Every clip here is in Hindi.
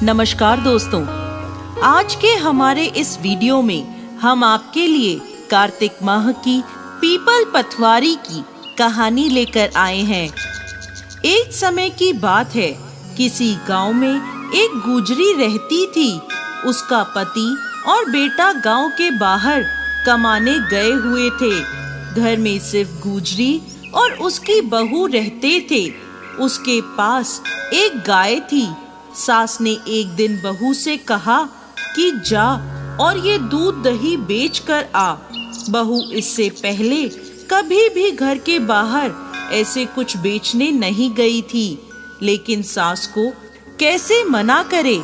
नमस्कार दोस्तों, आज के हमारे इस वीडियो में हम आपके लिए कार्तिक माह की पीपल पतवारी की कहानी लेकर आए हैं। एक समय की बात है, किसी गांव में एक गुजरी रहती थी। उसका पति और बेटा गांव के बाहर कमाने गए हुए थे। घर में सिर्फ गुजरी और उसकी बहू रहते थे। उसके पास एक गाय थी। सास ने एक दिन बहू से कहा कि जा और ये दूध दही बेच कर आ। बहू इससे पहले कभी भी घर के बाहर ऐसे कुछ बेचने नहीं गई थी, लेकिन सास को कैसे मना करे,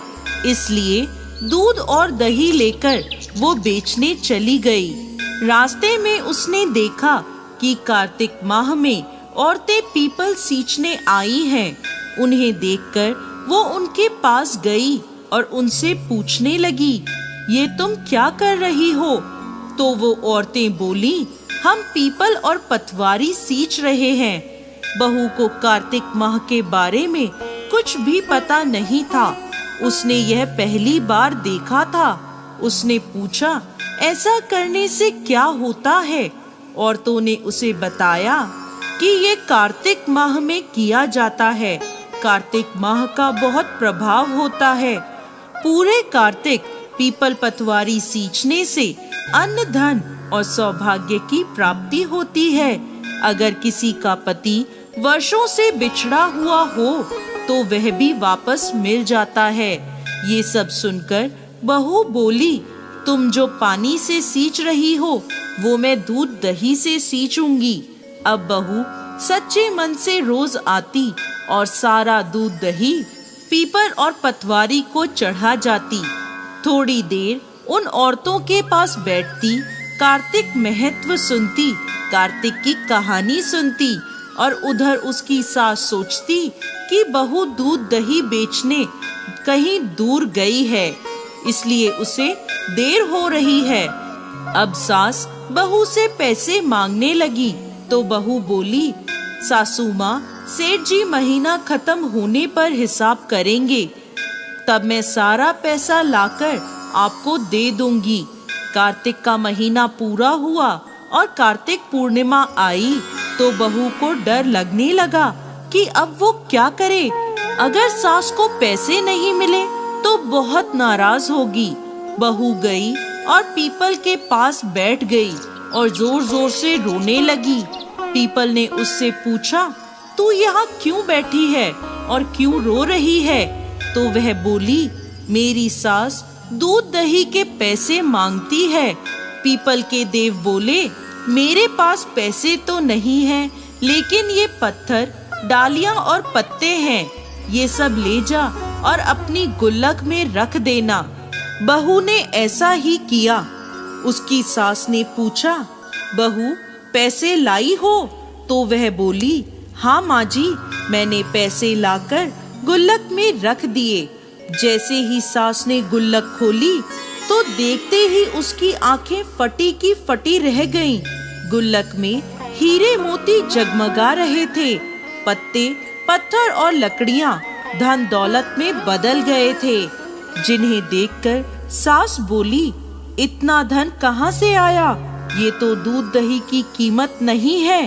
इसलिए दूध और दही लेकर वो बेचने चली गई। रास्ते में उसने देखा कि कार्तिक माह में औरतें पीपल सींचने आई हैं। उन्हें देखकर वो उनके पास गई और उनसे पूछने लगी, ये तुम क्या कर रही हो? तो वो औरतें बोली, हम पीपल और पतवारी सींच रहे हैं। बहू को कार्तिक माह के बारे में कुछ भी पता नहीं था। उसने यह पहली बार देखा था। उसने पूछा, ऐसा करने से क्या होता है? औरतों ने उसे बताया कि ये कार्तिक माह में किया जाता है। कार्तिक माह का बहुत प्रभाव होता है। पूरे कार्तिक पीपल पतवारी सींचने से अन्न धन और सौभाग्य की प्राप्ति होती है। अगर किसी का पति वर्षों से बिछड़ा हुआ हो तो वह भी वापस मिल जाता है। ये सब सुनकर बहू बोली, तुम जो पानी से सींच रही हो वो मैं दूध दही से सींचूंगी। अब बहू सच्चे मन से रोज आती और सारा दूध दही पीपल और पतवारी को चढ़ा जाती। थोड़ी देर उन औरतों के पास बैठती, कार्तिक महत्व सुनती, कार्तिक की कहानी सुनती और उधर उसकी सास सोचती कि बहू दूध दही बेचने कहीं दूर गई है, इसलिए उसे देर हो रही है। अब सास बहू से पैसे मांगने लगी तो बहू बोली, सासू माँ, सेठ जी महीना खत्म होने पर हिसाब करेंगे, तब मैं सारा पैसा लाकर आपको दे दूंगी। कार्तिक का महीना पूरा हुआ और कार्तिक पूर्णिमा आई तो बहू को डर लगने लगा कि अब वो क्या करे। अगर सास को पैसे नहीं मिले तो बहुत नाराज होगी। बहू गई और पीपल के पास बैठ गई और जोर जोर से रोने लगी। पीपल ने उससे पूछा, तू यहाँ क्यों बैठी है और क्यों रो रही है? तो वह बोली, मेरी सास दूध दही के पैसे मांगती है। पीपल के देव बोले, मेरे पास पैसे तो नहीं हैं, लेकिन ये पत्थर, डालियां और पत्ते हैं, ये सब ले जा और अपनी गुल्लक में रख देना। बहू ने ऐसा ही किया। उसकी सास ने पूछा, बहू पैसे लाई हो? तो वह बोली, हाँ माँ जी, मैंने पैसे लाकर गुल्लक में रख दिए। जैसे ही सास ने गुल्लक खोली तो देखते ही उसकी आंखें फटी की फटी रह गईं। गुल्लक में हीरे मोती जगमगा रहे थे। पत्ते, पत्थर और लकड़ियाँ धन दौलत में बदल गए थे, जिन्हें देखकर सास बोली, इतना धन कहाँ से आया? ये तो दूध दही की कीमत नहीं है।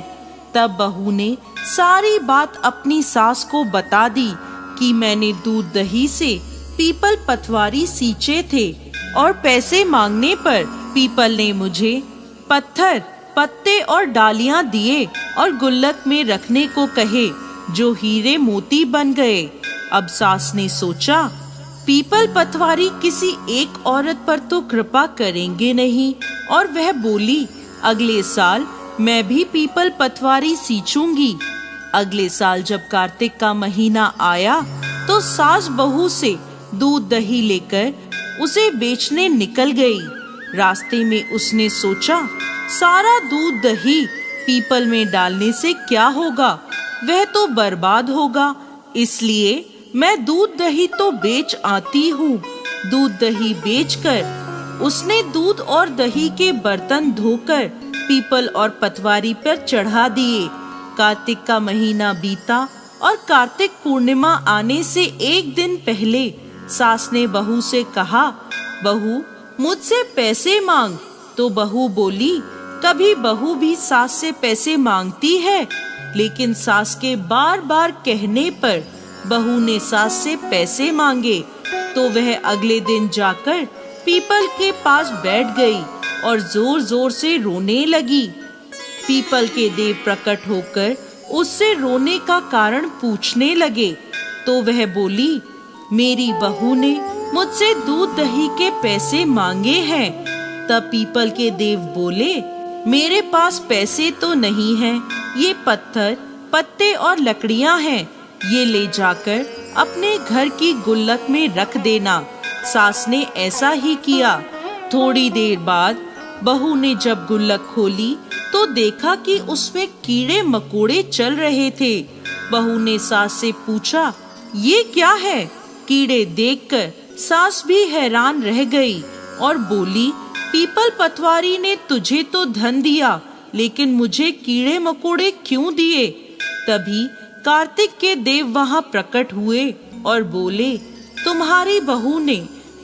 तब बहू ने सारी बात अपनी सास को बता दी कि मैंने दूध दही से पीपल पतवारी सींचे थे और पैसे मांगने पर पीपल ने मुझे पत्थर, पत्ते और डालियां दिए और गुल्लक में रखने को कहे, जो हीरे मोती बन गए। अब सास ने सोचा, पीपल पतवारी किसी एक औरत पर तो कृपा करेंगे नहीं, और वह बोली, अगले साल मैं भी पीपल पतवारी सींचूंगी। अगले साल जब कार्तिक का महीना आया तो सास बहू से दूध दही लेकर उसे बेचने निकल गई। रास्ते में उसने सोचा, सारा दूध दही पीपल में डालने से क्या होगा? वह तो बर्बाद होगा, इसलिए मैं दूध दही तो बेच आती हूँ। दूध दही बेचकर उसने दूध और दही के बर्तन धोकर पीपल और पतवारी पर चढ़ा दिए। कार्तिक का महीना बीता और कार्तिक पूर्णिमा आने से एक दिन पहले सास ने बहू से कहा, बहू मुझसे पैसे मांग। तो बहू बोली, कभी बहू भी सास से पैसे मांगती है? लेकिन सास के बार बार कहने पर बहू ने सास से पैसे मांगे तो वह अगले दिन जाकर पीपल के पास बैठ गई और जोर जोर से रोने लगी। पीपल के देव प्रकट होकर उससे रोने का कारण पूछने लगे तो वह बोली, मेरी बहू ने मुझसे दूध दही के पैसे मांगे हैं। तब पीपल के देव बोले, मेरे पास पैसे तो नहीं हैं, ये पत्थर, पत्ते और लकड़ियां हैं, ये ले जाकर अपने घर की गुल्लक में रख देना। सास ने ऐसा ही किया। थोड़ी देर बाद बहू ने जब गुल्लक खोली तो देखा कि उसमें कीड़े मकोड़े चल रहे थे। बहू ने सास से पूछा, ये क्या है? कीड़े देखकर सास भी हैरान रह गई और बोली, पीपल पतवारी ने तुझे तो धन दिया, लेकिन मुझे कीड़े मकोड़े क्यों दिए? तभी कार्तिक के देव वहां प्रकट हुए और बोले, तुम्हारी बहू ने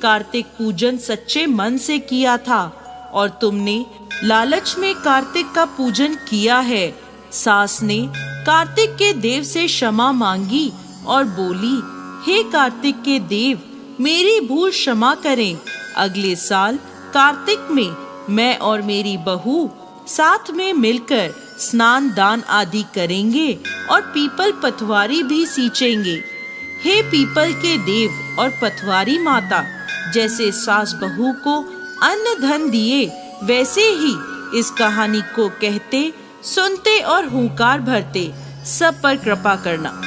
कार्तिक पूजन सच्चे मन से किया था और तुमने लालच में कार्तिक का पूजन किया है। सास ने कार्तिक के देव से क्षमा मांगी और बोली, हे कार्तिक के देव, मेरी भूल क्षमा करें। अगले साल कार्तिक में मैं और मेरी बहू साथ में मिलकर स्नान दान आदि करेंगे और पीपल पतवारी भी सींचेंगे। हे पीपल के देव और पतवारी माता, जैसे सास बहू को अन्न धन दिए, वैसे ही इस कहानी को कहते, सुनते और हुंकार भरते सब पर कृपा करना।